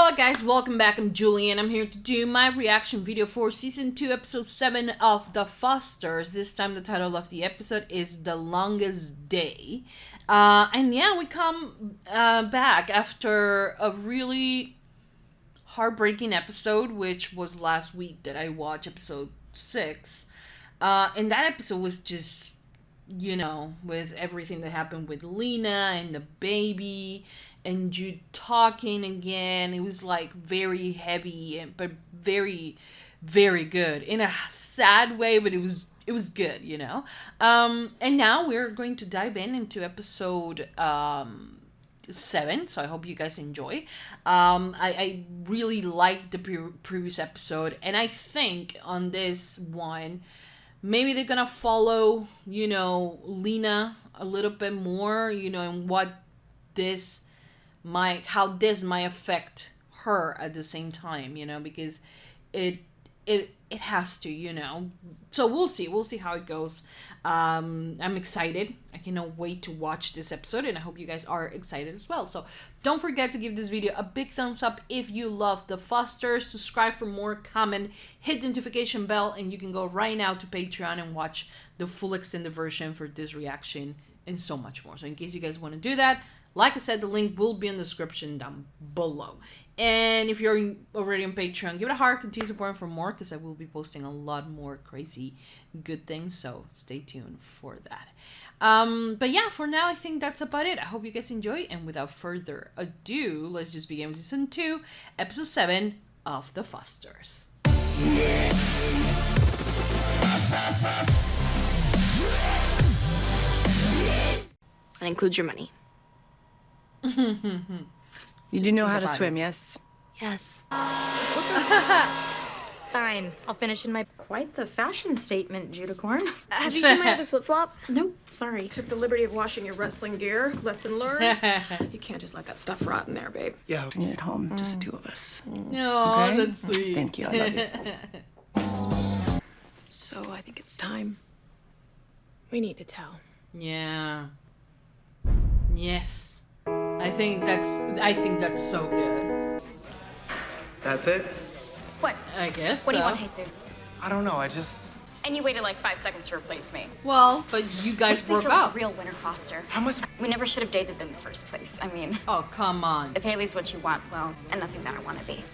Hello guys, welcome back. I'm Julie and I'm here to do my reaction video for Season 2, Episode 7 of The Fosters. This time the title of the episode is The Longest Day. And yeah, we come back after a really heartbreaking episode, which was last week that I watched episode 6. And that episode was just, you know, with everything that happened with Lena and the baby and Jude talking again. It was like very heavy, but very, very good in a sad way, but it was good, you know. And now we're going to dive into episode 7, so I hope you guys enjoy. I really liked the previous episode, and I think on this one maybe they're gonna follow, you know, Lena a little bit more, you know, and how this might affect her at the same time, you know, because it has to, you know. So we'll see how it goes. I'm excited. I cannot wait to watch this episode, and I hope you guys are excited as well. So don't forget to give this video a big thumbs up if you love The Fosters. Subscribe for more, comment, hit the notification bell, and you can go right now to Patreon and watch the full extended version for this reaction and so much more. So in case you guys want to do that, like I said, the link will be in the description down below. And if you're already on Patreon, give it a heart, continue supporting for more, because I will be posting a lot more crazy good things, so stay tuned for that. But yeah, for now, I think that's about it. I hope you guys enjoy, and without further ado, let's just begin with Season 2, Episode 7 of The Fosters. That includes your money. You do know how to swim, yes? Yes. Fine. I'll finish in my... Quite the fashion statement, Judicorn. Have you seen my other flip-flop? Nope, sorry. Took the liberty of washing your wrestling gear. Lesson learned. You can't just let that stuff rot in there, babe. Yeah. Bring it at home, just the two of us. No, Okay? that's sweet. Thank you, I love you. So I think it's time. We need to tell. Yeah. Yes. I think that's so good. That's it? What? I guess. What do you so. want, Jesus? I don't know, And you waited like 5 seconds to replace me. Well, but you guys Makes me broke feel like up. a real winter foster. How much? We never should have dated in the first place. I mean, Oh, come on. if Haley's what you want, well, and nothing that I want to be.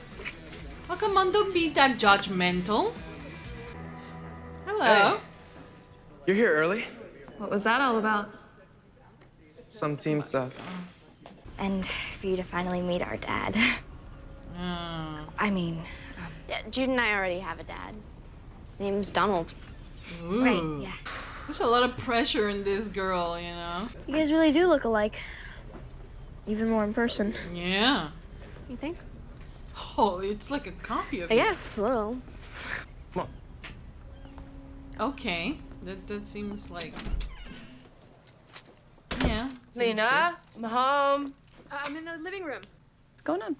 Oh, come on, don't be that judgmental. Hello. Hey. You're here early? What was that all about? Some team stuff. And for you to finally meet our dad. I mean... Yeah, Jude and I already have a dad. His name's Donald. Ooh. Right, yeah. There's a lot of pressure in this girl, you know? You guys really do look alike. Even more in person. Yeah. You think? Oh, it's like a copy of I you. guess, a little. Come on. Okay. That seems like... Yeah. Lena, I'm home. I'm in the living room. What's going on?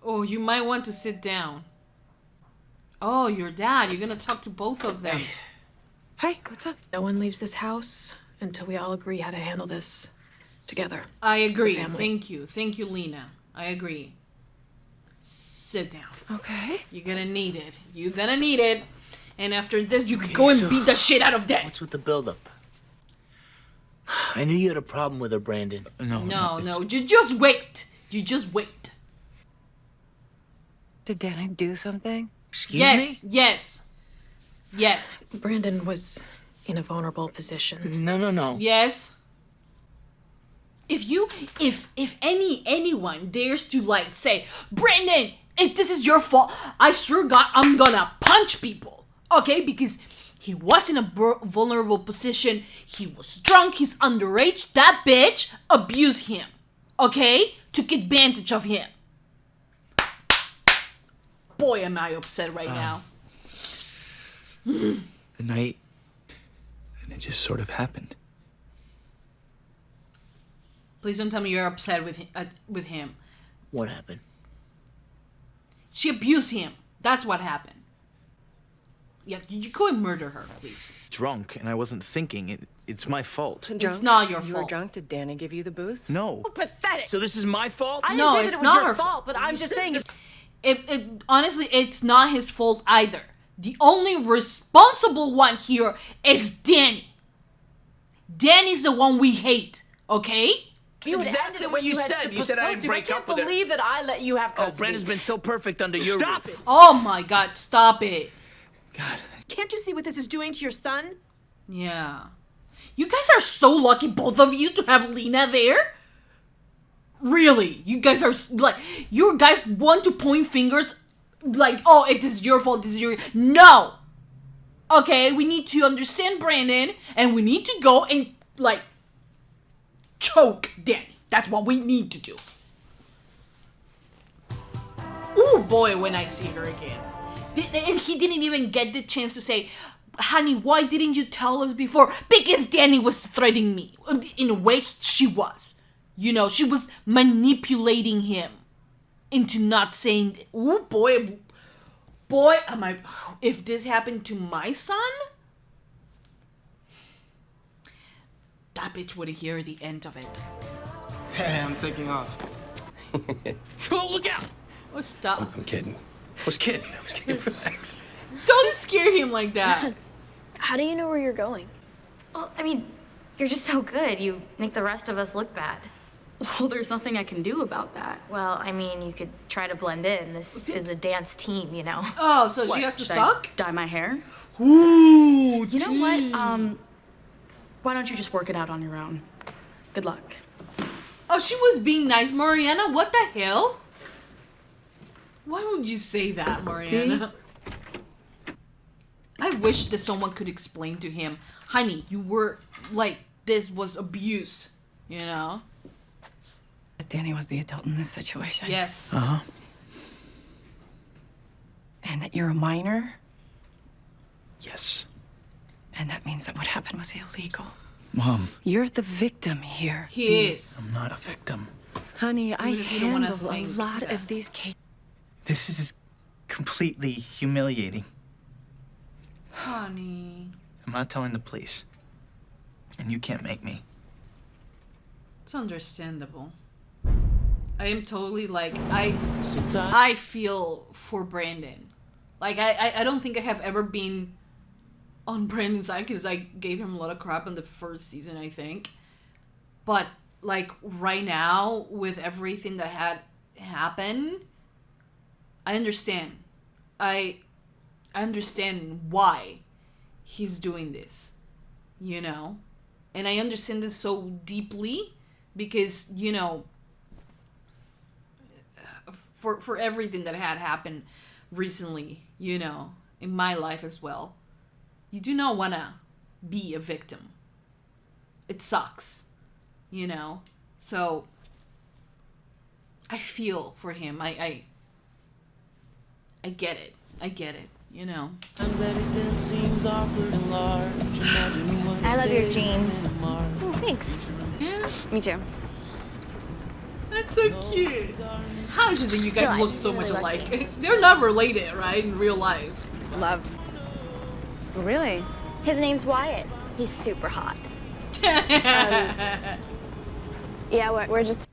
Oh, you might want to sit down. Oh, your dad. You're gonna talk to both of them. Hey, what's up? No one leaves this house until we all agree how to handle this together. I agree. As a family. Thank you. Thank you, Lena. I agree. Sit down. Okay. You're gonna need it. You're gonna need it. And after this, you can go and beat the shit out of them. What's with the buildup? I knew you had a problem with her, Brandon. No. You just wait. You just wait. Did Danny do something? Excuse me? Yes. Brandon was in a vulnerable position. No. Yes. If anyone dares to like say, Brandon, if this is your fault, I swear to God, I'm gonna punch people. Okay, because he was in a vulnerable position. He was drunk. He's underage. That bitch abused him. Okay, took advantage of him. Boy, am I upset right now. The night, and it just sort of happened. Please don't tell me you're upset with him. What happened? She abused him. That's what happened. Yeah, you go and murder her, please. Drunk, and I wasn't thinking. It's my fault. It's not your You were fault. drunk? Did Danny give you the booze? No. Pathetic. So this is my fault? I No, didn't say it's that it was not your her fault, but I'm just saying. Honestly, it's not his fault either. The only responsible one here is Danny. Danny's the one we hate, okay? You had exactly ended it what when you had said. You said I supposed didn't to. break up with I her. can't believe that I let you have Oh, custody. Brandon's been so perfect under your Stop roof. it! Oh my god, stop it. God. Can't you see what this is doing to your son? Yeah. You guys are so lucky, both of you, to have Lena there. Really. You guys are, like, you guys want to point fingers like, oh, it is your fault, this is your... No! Okay, we need to understand Brandon, and we need to go and, like, choke Danny. That's what we need to do. Ooh, boy, when I see her again. And he didn't even get the chance to say, honey, why didn't you tell us before? Because Danny was threatening me. In a way, she was. You know, she was manipulating him into not saying, ooh, boy, am I... If this happened to my son, that bitch would hear the end of it. Hey, I'm taking off. Oh, look out! Oh, stop. I'm kidding. I was kidding. Relax. Don't scare him like that. How do you know where you're going? Well, I mean, you're just so good. You make the rest of us look bad. Well, there's nothing I can do about that. Well, I mean, you could try to blend in. This is a dance team, you know. Oh, so What, she has to should I suck? dye my hair? Ooh, You know what? Why don't you just work it out on your own? Good luck. Oh, she was being nice, Mariana. What the hell? Why would you say that, Mariana? I wish that someone could explain to him, honey, you were like, this was abuse, you know? But Danny was the adult in this situation. Yes. Uh-huh. And that you're a minor. Yes. And that means that what happened was illegal. Mom, You're the victim here. He is. I'm not a victim. Honey, I Even if you don't wanna handle a think lot that. of these cases. This is completely humiliating. Honey. I'm not telling the police. And you can't make me. It's understandable. I am totally like, I feel for Brandon. Like, I don't think I have ever been on Brandon's side because I gave him a lot of crap in the first season, I think. But, like, right now, with everything that had happened, I understand. I understand why he's doing this, you know? And I understand this so deeply because, you know, for everything that had happened recently, you know, in my life as well. You do not want to be a victim. It sucks, you know? So, I feel for him. I get it. I get it, you know? I love your jeans. Oh, thanks. Yeah, Me too. that's so cute. How is it that you guys So, look so I'm much really alike? lucky. They're not related, right, in real life? Love. Really? His name's Wyatt. He's super hot. Yeah, we're just...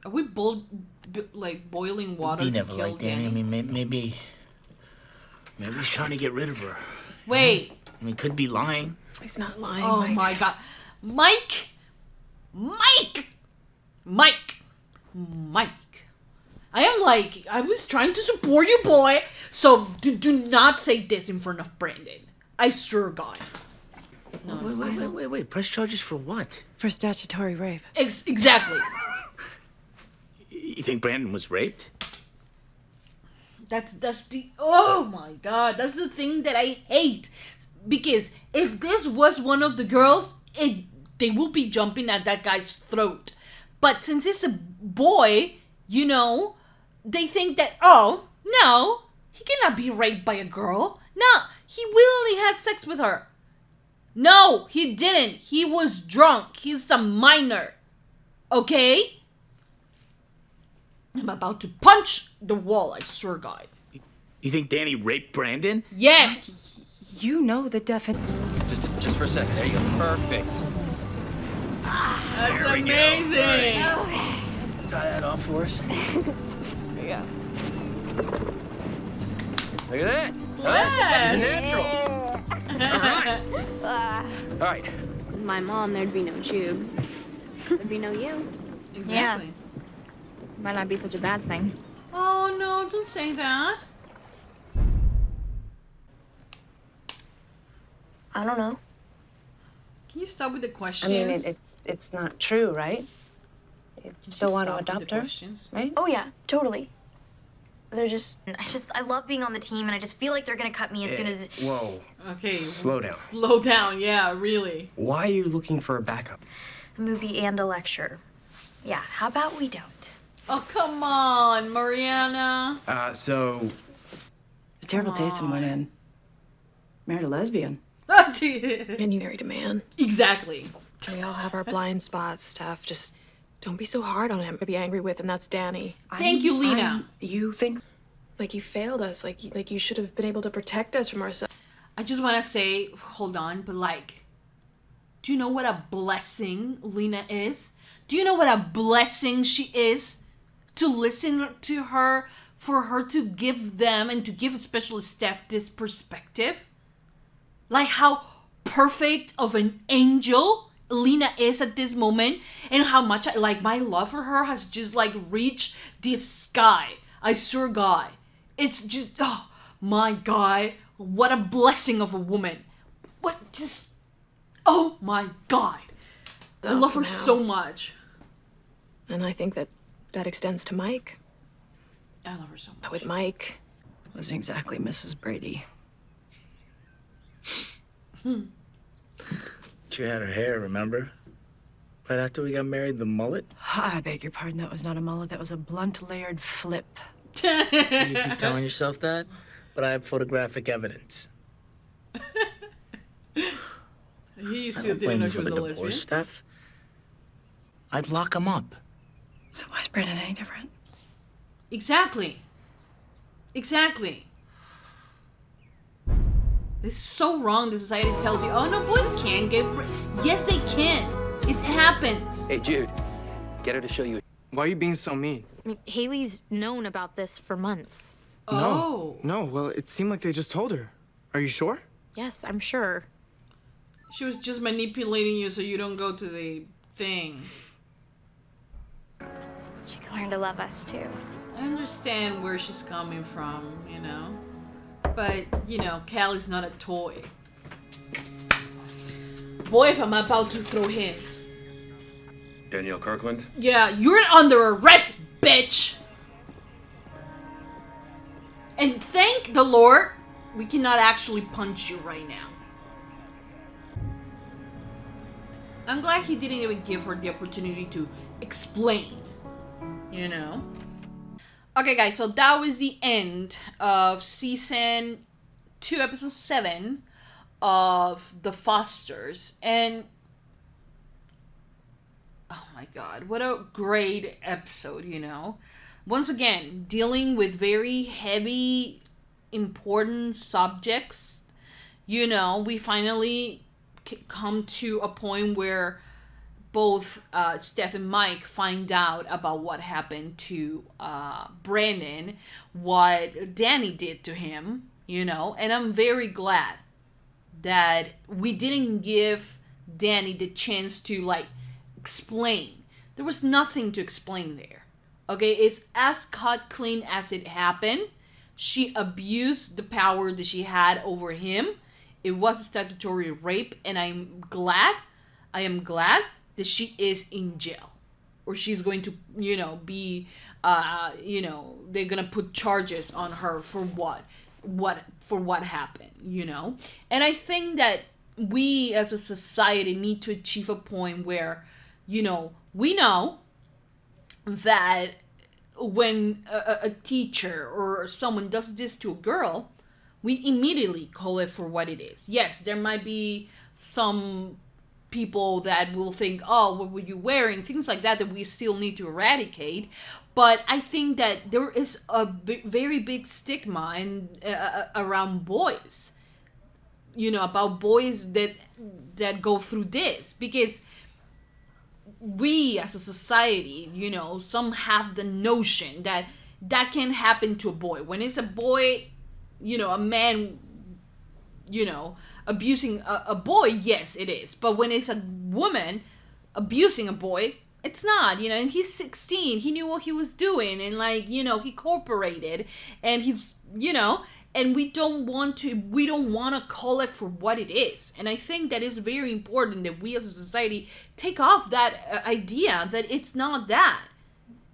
Are we boiling water He to never kill liked Danny. I Danny? mean, maybe he's trying to get rid of her. Wait. I mean, could be lying. He's not lying, Oh Mike. my god. Mike! I was trying to support you, boy. So do not say this in front of Brandon. I swear God. Wait. Press charges for what? For statutory rape. Exactly. You think Brandon was raped? That's the, oh my god, that's the thing that I hate. Because if this was one of the girls, they will be jumping at that guy's throat. But since it's a boy, you know, they think that, oh, no, he cannot be raped by a girl. No, he willingly had sex with her. No, he didn't. He was drunk. He's a minor. Okay? I'm about to punch the wall, I swear God. You think Danny raped Brandon? Yes. You know the definition. Just for a second. There you go. Perfect. That's amazing. Tie that off for us. There you go. Look at that. Yes. He's a natural. All right. My mom, there'd be no Jude. There'd be no you. Exactly. Might not be such a bad thing. Oh no, don't say that. I don't know. Can you stop with the I questions? mean, it's not true, right? You still want to Stop with the adopt her, questions. right? Oh yeah, totally. I love being on the team, and I just feel like they're gonna cut me as soon as. Whoa. Okay. Slow down. Slow down, yeah, really. Why are you looking for a backup? A movie and a lecture. Yeah, how about we don't? Oh, come on, Mariana. So It's terrible taste in women. Married a lesbian. And you married a man. Exactly. We all have our blind spots, Steph. Just don't be so hard on him to be angry with, and that's Dani. Thank you, Lena. You think? Like you failed us. Like you should have been able to protect us from ourselves. I just want to say, hold on, but like, do you know what a blessing Lena is? Do you know what a blessing she is to listen to her, for her to give them and to give especially Steph this perspective? Like how perfect of an angel Lena is at this moment, and how much my love for her has just like reached the sky. I swear God. It's just, oh my God, what a blessing of a woman. What just, oh my God. I love her so much. And I think that extends to Mike. I love her so much. But with Mike, Wasn't exactly Mrs. Brady. She had her hair, remember? Right after we got married, the mullet. I beg your pardon, that was not a mullet, that was a blunt layered flip. You keep telling yourself that, but I have photographic evidence. You I still don't didn't blame know you she for was the a divorce, lesbian? Steph. I'd lock him up. So why is Brandon any different? Exactly. Exactly. It's so wrong. The society tells you, oh no, boys can't get. Yes, they can. It happens. Hey, Jude. Get her to show you. Why are you being so mean? I mean, Haley's known about this for months. Oh. No, well, it seemed like they just told her. Are you sure? Yes, I'm sure. She was just manipulating you so you don't go to the thing. She can learn to love us too. I understand where she's coming from, you know? But, you know, Cal is not a toy. Boy, if I'm about to throw hands. Danielle Kirkland? Yeah, you're under arrest, bitch! And thank the Lord, we cannot actually punch you right now. I'm glad he didn't even give her the opportunity to explain, you know? Okay, guys, so that was the end of season 2, episode 7 of The Fosters. And oh my God, what a great episode, you know? Once again, dealing with very heavy, important subjects. You know, we finally come to a point where both Steph and Mike find out about what happened to Brandon, what Dani did to him, you know? And I'm very glad that we didn't give Dani the chance to, like, explain. There was nothing to explain there. Okay, it's as cut clean as it happened. She abused the power that she had over him. It was a statutory rape, and I am glad that she is in jail. Or she's going to, you know, be, you know, they're going to put charges on her for what happened, you know? And I think that we as a society need to achieve a point where, you know, we know that when a teacher or someone does this to a girl, we immediately call it for what it is. Yes, there might be some people that will think, oh, what were you wearing? Things like that we still need to eradicate. But I think that there is a very big stigma around boys. about boys that go through this, because we as a society, some have the notion that can happen to a boy. When it's a boy, a man, abusing a boy, yes, it is. But when it's a woman abusing a boy, it's not, and he's 16, he knew what he was doing, and he cooperated, and he's, and we don't want to call it for what it is. And I think that is very important that we as a society take off that idea that it's not that.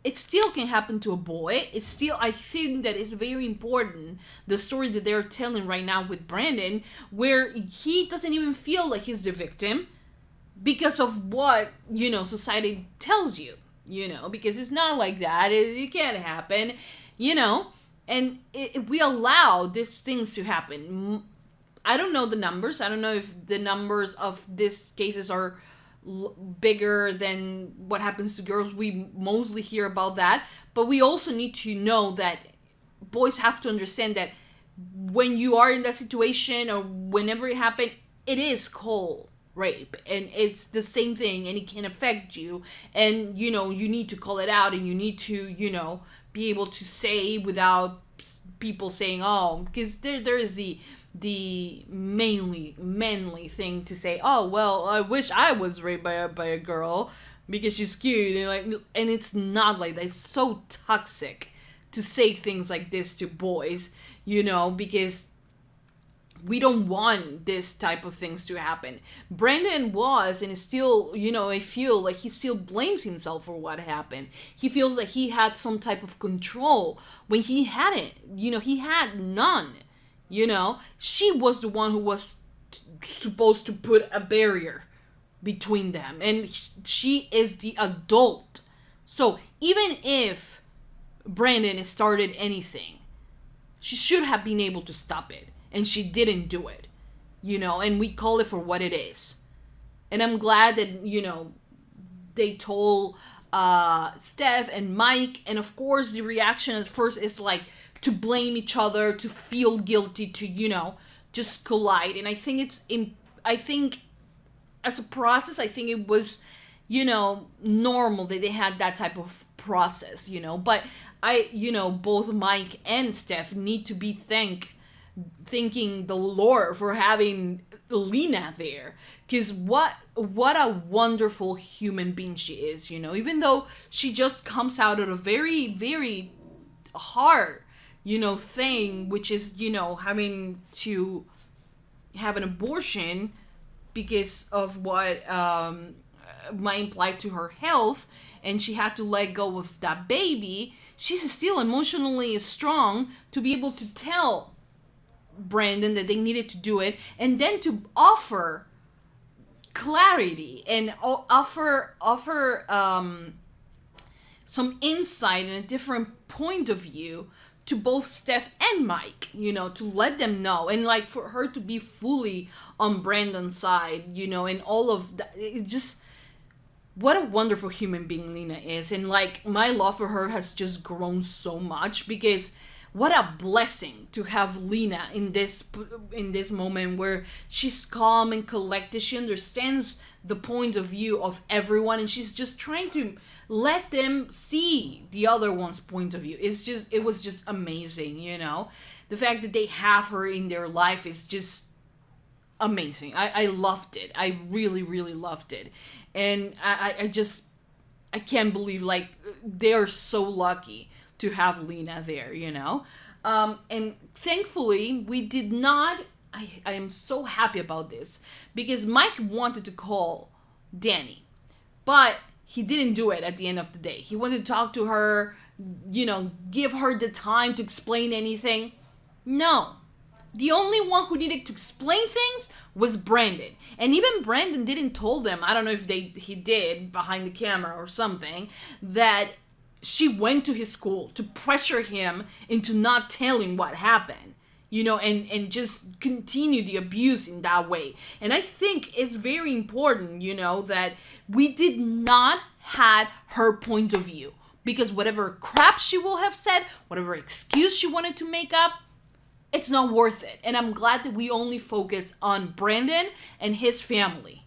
It still can happen to a boy. It's still, I think that is very important, the story that they're telling right now with Brandon, where he doesn't even feel like he's the victim because of what, society tells you, because it's not like that. It can't happen, and we allow these things to happen. I don't know the numbers. I don't know if the numbers of these cases are bigger than what happens to girls. We mostly hear about that, but we also need to know that boys have to understand that when you are in that situation or whenever it happened, it is called rape, and it's the same thing, and it can affect you, and you need to call it out, and you need to be able to say without people saying, oh, because there is the manly thing to say, oh, well, I wish I was raped by a girl because she's cute, and it's not like that. It's so toxic to say things like this to boys, because we don't want this type of things to happen. Brandon was, and is still, I feel like he still blames himself for what happened. He feels like he had some type of control when he hadn't. He had none. She was the one who was supposed to put a barrier between them, and she is the adult. So even if Brandon started anything, she should have been able to stop it, and she didn't do it, and we call it for what it is. And I'm glad that, they told Steph and Mike, and of course the reaction at first is like to blame each other, to feel guilty, to, just collide. And I think I think as a process, I think it was, normal that they had that type of process, but both Mike and Steph need to be thanking the Lord for having Lena there, because what a wonderful human being she is, even though she just comes out of a very, very hard, thing, which is, having to have an abortion because of what might imply to her health, and she had to let go of that baby. She's still emotionally strong to be able to tell Brandon that they needed to do it, and then to offer clarity and offer some insight and a different point of view to both Steph and Mike, to let them know, and for her to be fully on Brandon's side, and all of that. It just, what a wonderful human being Lena is, and my love for her has just grown so much, because what a blessing to have Lena in this moment where she's calm and collected. She understands the point of view of everyone, and she's just trying to let them see the other one's point of view. It was just amazing, The fact that they have her in their life is just amazing. I loved it. I really, really loved it. And I can't believe, they are so lucky to have Lena there, and thankfully we did not. I am so happy about this, because Mike wanted to call Dani, but he didn't do it at the end of the day. He wanted to talk to her, give her the time to explain anything. No. The only one who needed to explain things was Brandon. And even Brandon didn't tell them, I don't know if he did behind the camera or something, that she went to his school to pressure him into not telling what happened, and just continue the abuse in that way. And I think it's very important, that we did not have her point of view, because whatever crap she will have said, whatever excuse she wanted to make up, it's not worth it. And I'm glad that we only focus on Brandon and his family.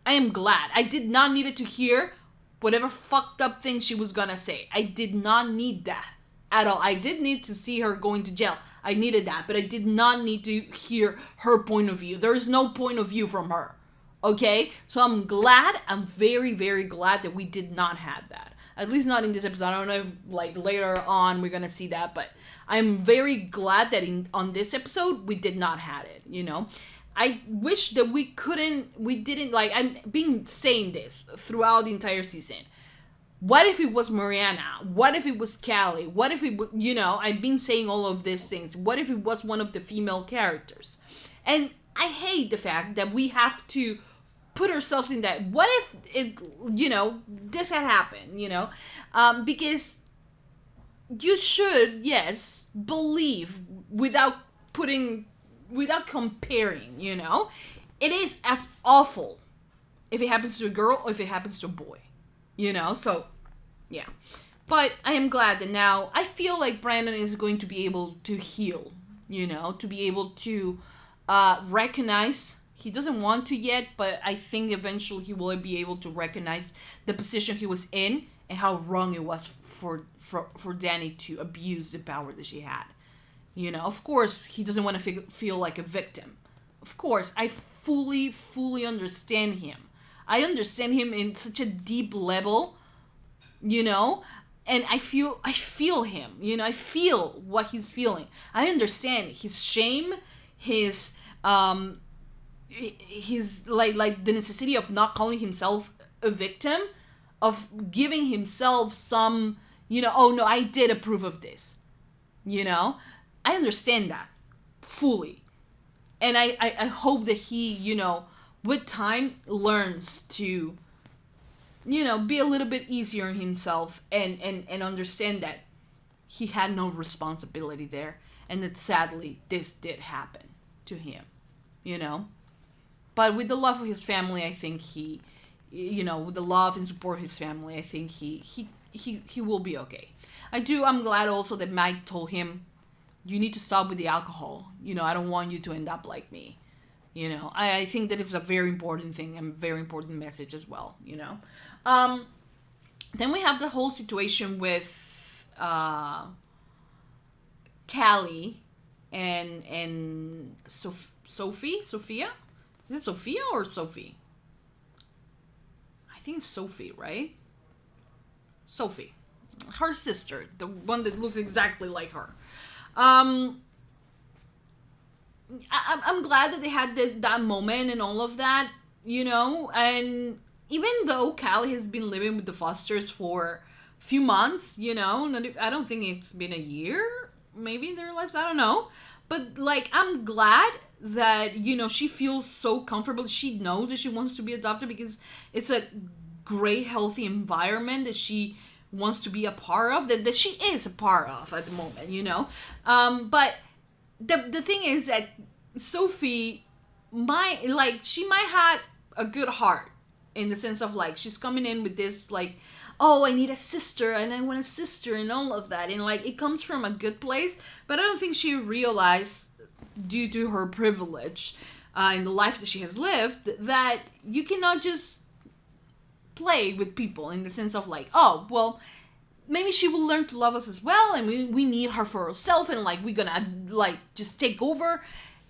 I am glad. I did not need it to hear whatever fucked up thing she was gonna say. I did not need that at all. I did need to see her going to jail. I needed that, but I did not need to hear her point of view. There is no point of view from her. Okay? So I'm glad. I'm very, very glad that we did not have that. At least not in this episode. I don't know if like later on we're gonna see that, but I'm very glad that on this episode we did not have it, you know? I wish that we didn't, like, I'm been saying this throughout the entire season. What if it was Mariana? What if it was Callie? What if it, you know, I've been saying all of these things. What if it was one of the female characters? And I hate the fact that we have to put ourselves in that. What if it, you know, this had happened, you know? Because you should, yes, believe without comparing, you know? It is as awful if it happens to a girl or if it happens to a boy, you know? So, yeah. But I am glad that now I feel like Brandon is going to be able to heal, you know? To be able to recognize. He doesn't want to yet, but I think eventually he will be able to recognize the position he was in and how wrong it was for Dani to abuse the power that she had. You know, of course, he doesn't want to feel like a victim. Of course, I fully understand him. I understand him in such a deep level, you know, and I feel him, you know, I feel what he's feeling. I understand his shame, his like the necessity of not calling himself a victim, of giving himself some, you know, oh no, I did approve of this, you know. I understand that fully. And I hope that he, you know, with time learns to, you know, be a little bit easier on himself and understand that he had no responsibility there and that sadly this did happen to him, you know. But with the love of his family, I think he, you know, with the love and support of his family, I think he will be okay. I'm glad also that Mike told him, you need to stop with the alcohol. You know, I don't want you to end up like me. You know, I think that is a very important thing and very important message as well, you know. Then we have the whole situation with Callie and Sophia? Is it Sophia or Sophie? I think it's Sophie, right? Sophie. Her sister, the one that looks exactly like her. I'm glad that they had that moment and all of that, you know, and even though Callie has been living with the Fosters for a few months, you know, I don't think it's been a year, maybe in their lives, I don't know, but like, I'm glad that, you know, she feels so comfortable. She knows that she wants to be adopted because it's a great, healthy environment that she wants to be a part of, that she is a part of at the moment, you know. But the thing is that Sophie she might have a good heart in the sense of like she's coming in with this like, oh, I need a sister and I want a sister and all of that, and like it comes from a good place. But I don't think she realized, due to her privilege in the life that she has lived, that you cannot just play with people in the sense of like, oh, well, maybe she will learn to love us as well, and we need her for herself, and like we're gonna like just take over.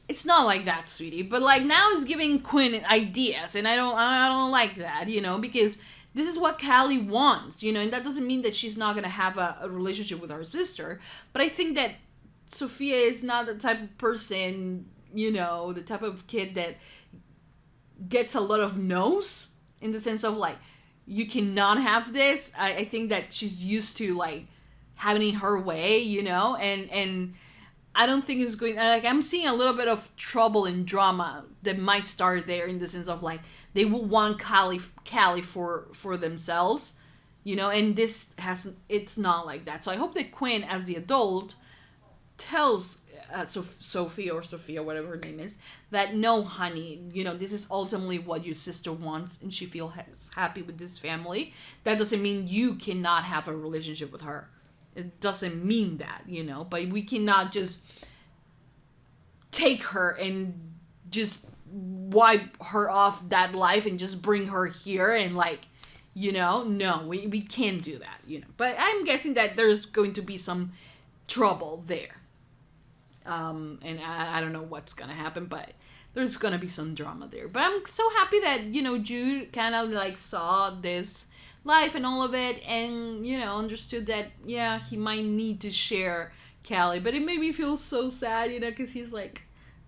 It's not like that, sweetie. But like now it's giving Quinn ideas, and I don't like that, you know, because this is what Callie wants, you know, and that doesn't mean that she's not gonna have a relationship with her sister. But I think that Sophia is not the type of person, you know, the type of kid that gets a lot of no's in the sense of like, you cannot have this. I think that she's used to like having it her way, you know, and I don't think it's going, like, I'm seeing a little bit of trouble and drama that might start there in the sense of like they will want Callie for themselves, you know, and it's not like that. So I hope that Quinn, as the adult, tells Sophie or Sophia, whatever her name is, that no, honey, you know, this is ultimately what your sister wants and she feels happy with this family. That doesn't mean you cannot have a relationship with her. It doesn't mean that, you know, but we cannot just take her and just wipe her off that life and just bring her here and like, you know, no, we can't do that, you know. But I'm guessing that there's going to be some trouble there. And I don't know what's gonna happen, but there's gonna be some drama there. But I'm so happy that, you know, Jude kind of like saw this life and all of it and, you know, understood that, yeah, he might need to share Callie. But it made me feel so sad, you know, because he's like,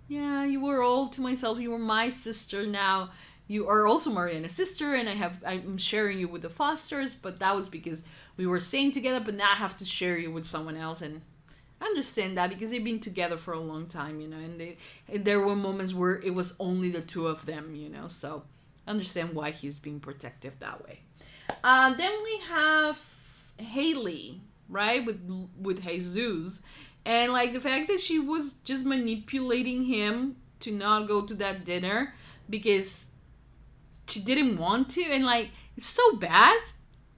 yeah, you were all to myself, you were my sister, now you are also Mariana's sister, and I'm sharing you with the Fosters, but that was because we were staying together, but now I have to share you with someone else. And I understand that because they've been together for a long time, you know, and there were moments where it was only the two of them, you know, so I understand why he's being protective that way. Then we have Haley, right, with Jesus, and like the fact that she was just manipulating him to not go to that dinner because she didn't want to, and like it's so bad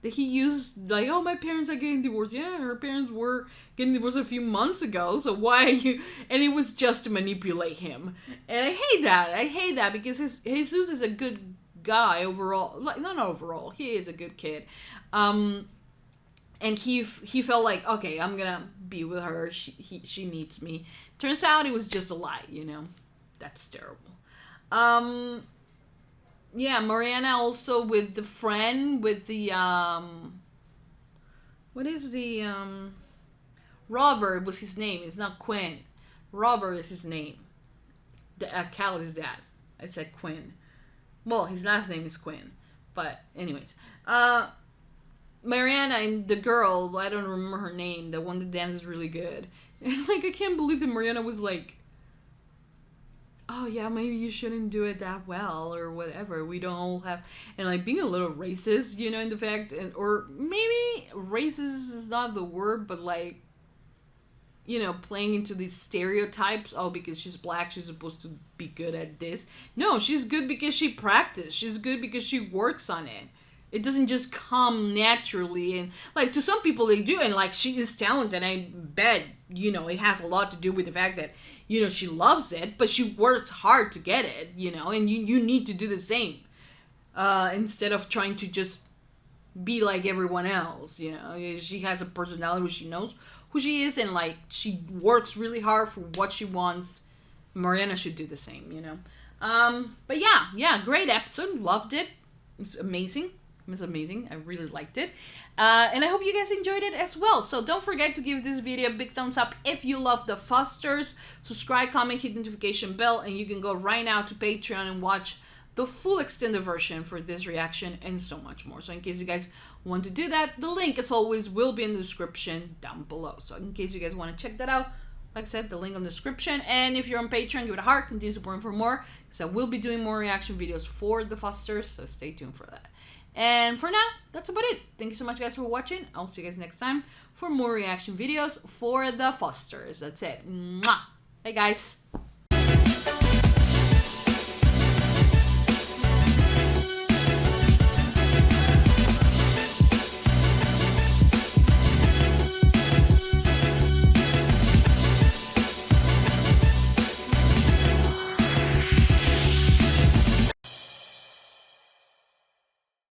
that he used like, oh, my parents are getting divorced. Yeah, her parents were getting divorced a few months ago, so why are you? And it was just to manipulate him, and I hate that because Jesus is a good guy overall. Like, not overall, he is a good kid. And he felt like, okay, I'm gonna be with her. She needs me. Turns out it was just a lie, you know. That's terrible. Yeah, Mariana also with the friend, with the, what is the, Robert was his name. It's not Quinn. Robert is his name. Callie's dad. I said Quinn. Well, his last name is Quinn. But anyways, Mariana and the girl, I don't remember her name, the one that dances really good. And like, I can't believe that Mariana was like, oh yeah, maybe you shouldn't do it that well or whatever. We don't all have, and like being a little racist, you know, in the fact, or maybe racist is not the word, but like, you know, playing into these stereotypes. Oh, because she's black, she's supposed to be good at this. No, she's good because she practiced. She's good because she works on it. It doesn't just come naturally. And like to some people they do, and like she is talented. I bet, you know, it has a lot to do with the fact that, you know, she loves it, but she works hard to get it, you know, and you need to do the same. Instead of trying to just be like everyone else, you know. She has a personality where she knows who she is, and like she works really hard for what she wants. Mariana should do the same, you know. But yeah, great episode. Loved it. It's amazing. It's amazing. I really liked it. And I hope you guys enjoyed it as well. So don't forget to give this video a big thumbs up if you love the Fosters. Subscribe, comment, hit the notification bell, and you can go right now to Patreon and watch the full extended version for this reaction and so much more. So in case you guys want to do that, the link as always will be in the description down below. So in case you guys want to check that out, like I said, the link in the description. And if you're on Patreon, give it a heart, continue supporting for more, because I will be doing more reaction videos for the Fosters, so stay tuned for that. And for now, that's about it. Thank you so much guys for watching. I'll see you guys next time for more reaction videos for the Fosters. That's it. Mwah! Hey guys.